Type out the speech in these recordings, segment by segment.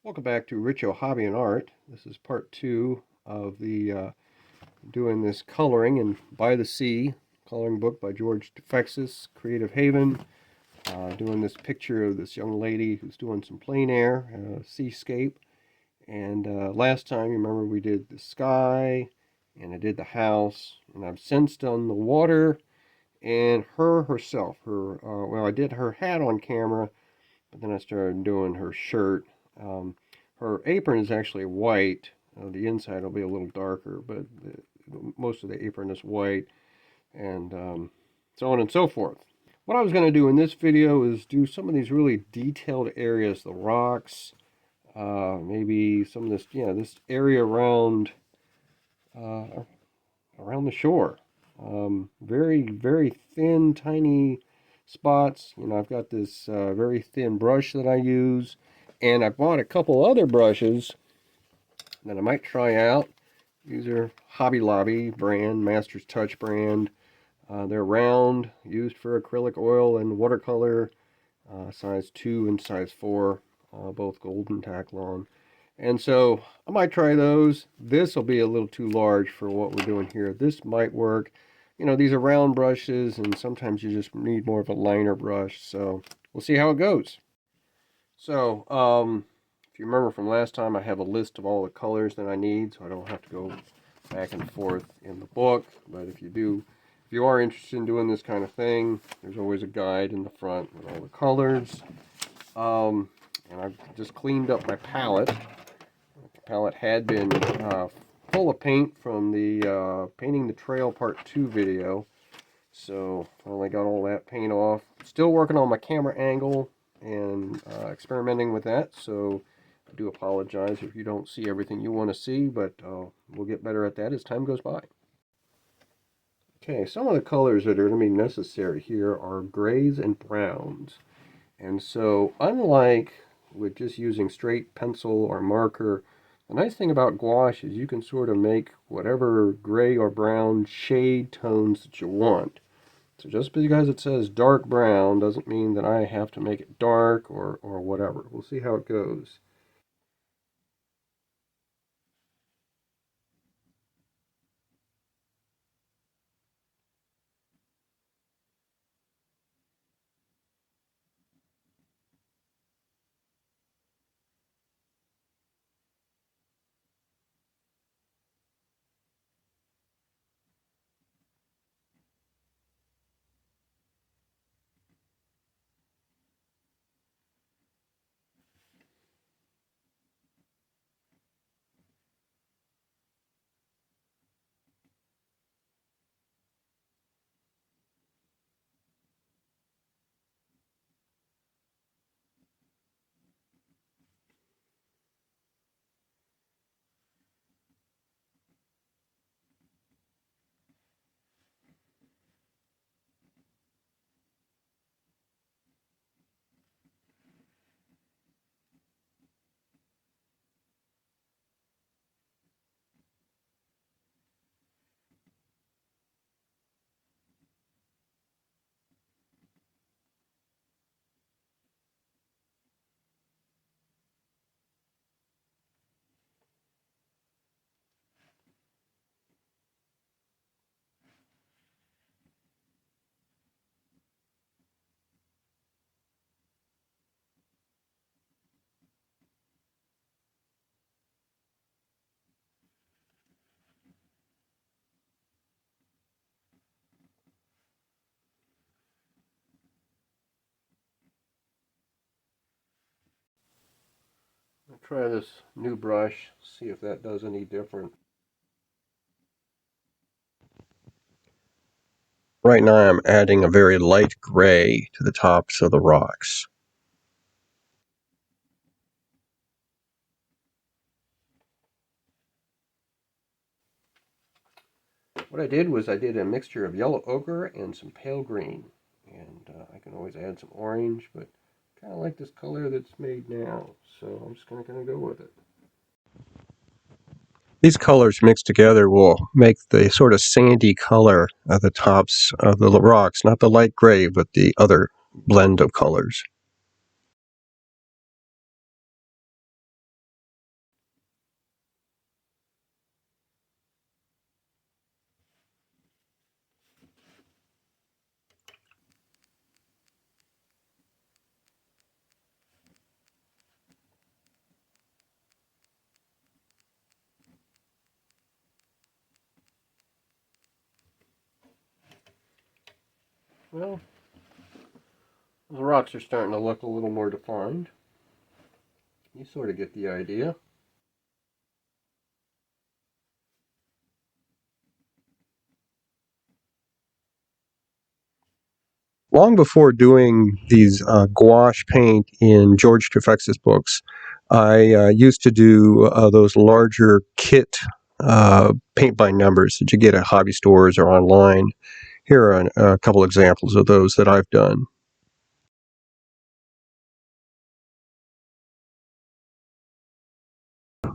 Welcome back to Richo Hobby and Art. This is part 2 of the doing this coloring and By the Sea coloring book by George Defexis, Creative Haven. Doing this picture of this young lady who's doing some plein air, seascape. And last time, you remember, we did the sky and I did the house. And I've since done the water and her herself. Well, I did her hat on camera, but then I started doing her shirt. Her apron is actually white. The inside will be a little darker, but most of the apron is white, and so on and so forth. What I was going to do in this video is do some of these really detailed areas, the rocks, maybe some of this, this area around the shore. Very, very thin, tiny spots. I've got this very thin brush that I use, and I bought a couple other brushes that I might try out. These are Hobby Lobby brand, Master's Touch brand. They're round, used for acrylic oil and watercolor, size 2 and size 4, both golden Taklon. And so I might try those. This will be a little too large for what we're doing here. This might work. These are round brushes, and sometimes you just need more of a liner brush. So we'll see how it goes. So, if you remember from last time, I have a list of all the colors that I need, so I don't have to go back and forth in the book. But if you are interested in doing this kind of thing, there's always a guide in the front with all the colors. And I've just cleaned up my palette. The palette had been full of paint from the Painting the Trail Part 2 video. So finally got all that paint off. Still working on my camera angle and experimenting with that. So I do apologize if you don't see everything you want to see, but we'll get better at that as time goes by. Okay, some of the colors that are going to be necessary here are grays and browns. And so unlike with just using straight pencil or marker, the nice thing about gouache is you can sort of make whatever gray or brown shade tones that you want. So just because it says dark brown doesn't mean that I have to make it dark or whatever. We'll see how it goes. I'll try this new brush, see if that does any different. Right now I'm adding a very light gray to the tops of the rocks. What I did was I did a mixture of yellow ochre and some pale green. And I can always add some orange, but kind of like this color that's made now. So I'm just going to kind of go with it. These colors mixed together will make the sort of sandy color at the tops of the rocks, not the light gray, but the other blend of colors. Well, the rocks are starting to look a little more defined. You sort of get the idea. Long before doing these gouache paint in George Trefex's books, I used to do those larger kit paint by numbers that you get at hobby stores or online. Here are a couple examples of those that I've done.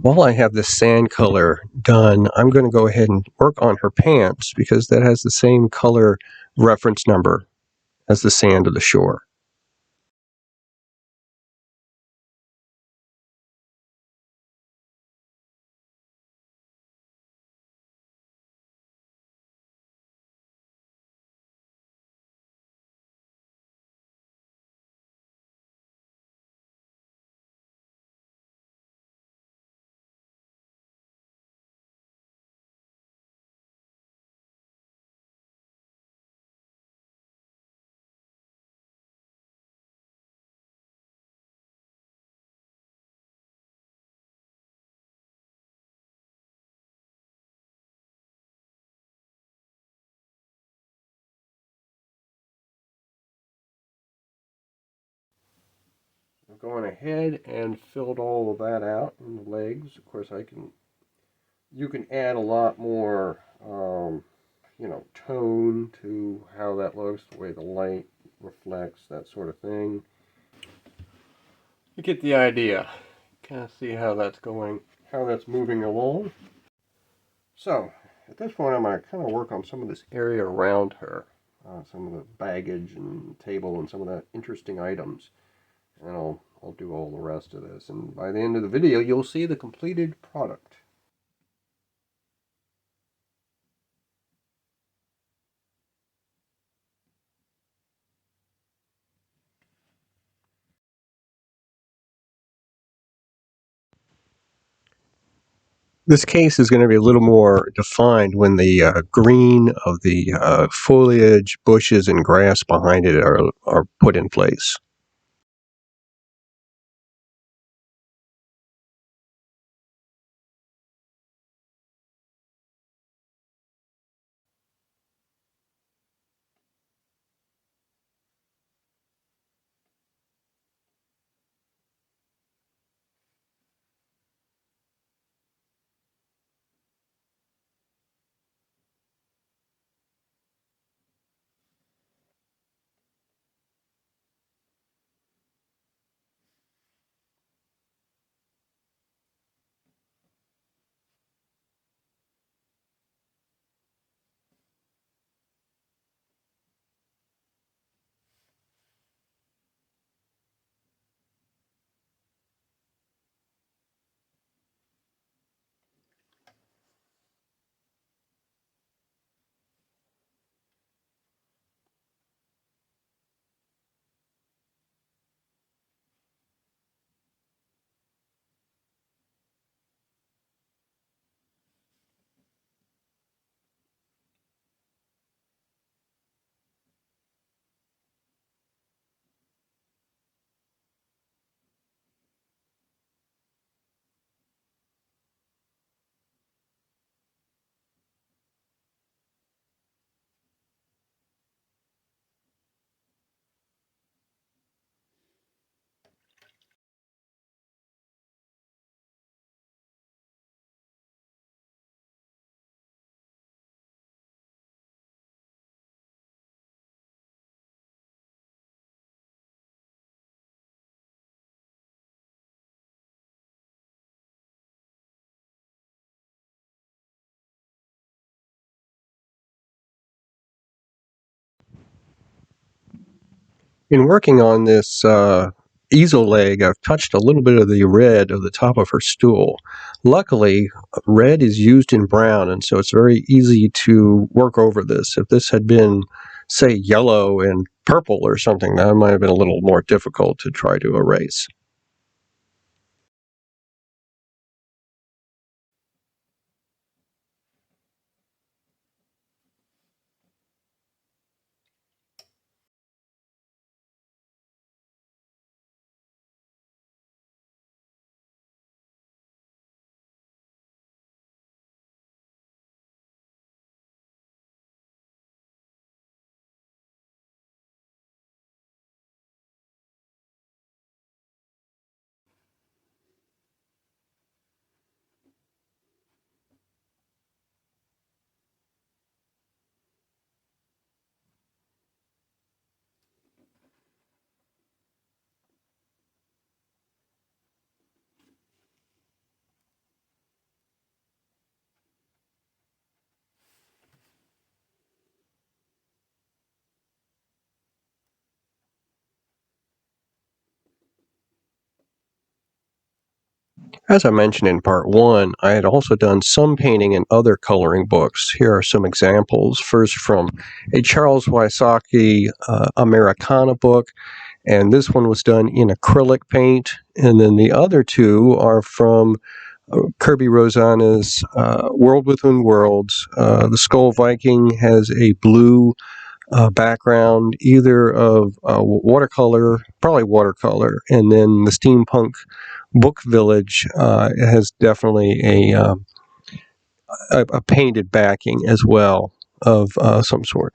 While I have this sand color done, I'm going to go ahead and work on her pants because that has the same color reference number as the sand of the shore. I've gone ahead and filled all of that out in the legs. Of course, you can add a lot more, tone to how that looks, the way the light reflects, that sort of thing. You get the idea. Kind of see how that's going, how that's moving along. So, at this point, I'm going to kind of work on some of this area around her, some of the baggage and table and some of the interesting items. And I'll do all the rest of this. And by the end of the video, you'll see the completed product. This case is going to be a little more defined when the green of the foliage, bushes, and grass behind it are put in place. In working on this easel leg, I've touched a little bit of the red of the top of her stool. Luckily, red is used in brown, and so it's very easy to work over this. If this had been, say, yellow and purple or something, that might have been a little more difficult to try to erase. As I mentioned in part one, I had also done some painting in other coloring books. Here are some examples. First, from a Charles Wysocki Americana book, and this one was done in acrylic paint. And then the other two are from Kirby Rosanna's World Within Worlds. The Skull Viking has a blue background, either of watercolor, probably watercolor, and then the steampunk book village has definitely a painted backing as well of some sort.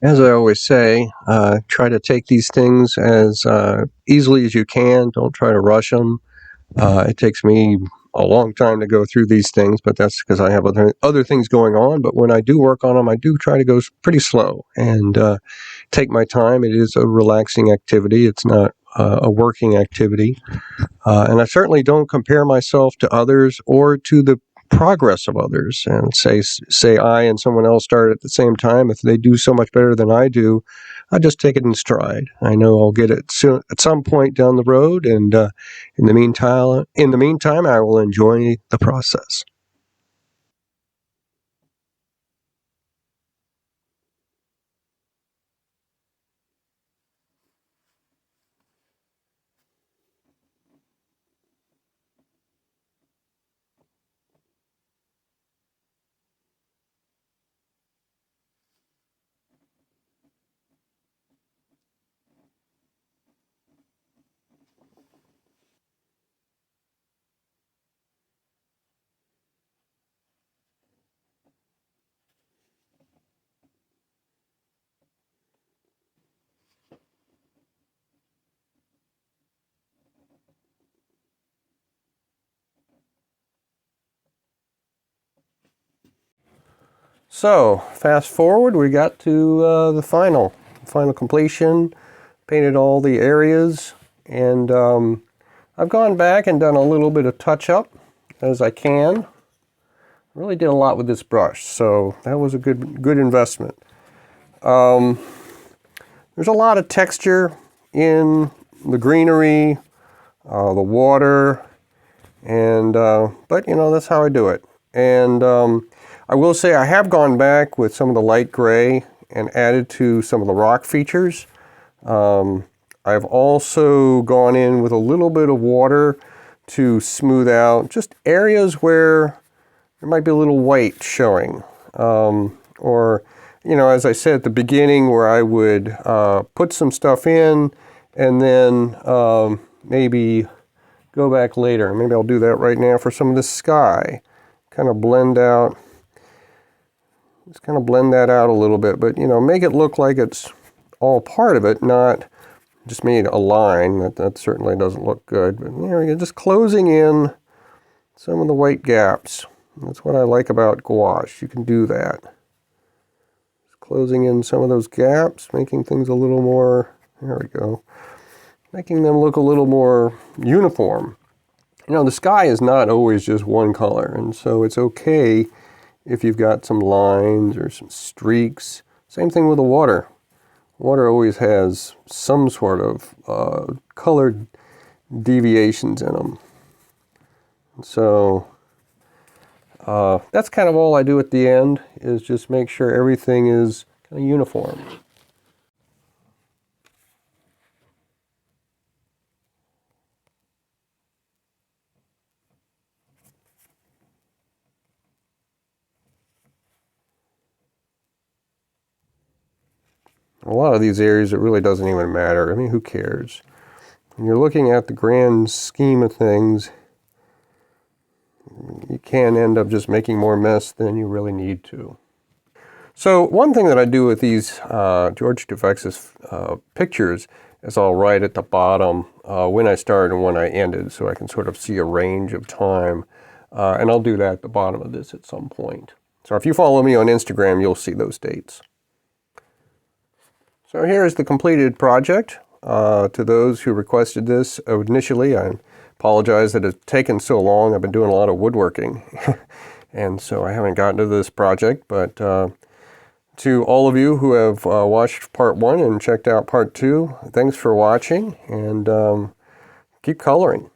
As I always say, try to take these things as easily as you can. Don't try to rush them. It takes me a long time to go through these things, but that's because I have other things going on. But when I do work on them, I do try to go pretty slow and take my time. It is a relaxing activity. It's not a working activity. And I certainly don't compare myself to others or to the progress of others and say I and someone else started at the same time. If they do so much better than I do, I just take it in stride. I know I'll get it soon, at some point down the road, and in the meantime, I will enjoy the process. So fast forward, we got to the final completion. Painted all the areas, and I've gone back and done a little bit of touch up as I can. Really did a lot with this brush, so that was a good investment. There's a lot of texture in the greenery, the water, and but you know, that's how I do it. And I will say I have gone back with some of the light gray and added to some of the rock features. I've also gone in with a little bit of water to smooth out just areas where there might be a little white showing. Or, you know, as I said at the beginning, where I would put some stuff in and then maybe go back later. Maybe I'll do that right now for some of the sky. Kind of blend out, just kind of blend that out a little bit, but you know, make it look like it's all part of it, not just made a line. That certainly doesn't look good, but there we go, just closing in some of the white gaps. That's what I like about gouache. You can do that. Just closing in some of those gaps, making things a little more, There we go. Making them look a little more uniform. You know, the sky is not always just one color, and so it's okay if you've got some lines or some streaks. Same thing with the water. Water always has some sort of colored deviations in them. So that's kind of all I do at the end, is just make sure everything is kind of uniform. A lot of these areas, it really doesn't even matter. I mean, who cares? When you're looking at the grand scheme of things, you can end up just making more mess than you really need to. So one thing that I do with these George Dufexis pictures is I'll write at the bottom when I started and when I ended, so I can sort of see a range of time. And I'll do that at the bottom of this at some point. So if you follow me on Instagram, you'll see those dates. So here's the completed project. To those who requested this initially, I apologize that it's taken so long. I've been doing a lot of woodworking, and so I haven't gotten to this project. But to all of you who have watched part 1 and checked out part 2, thanks for watching, and keep coloring.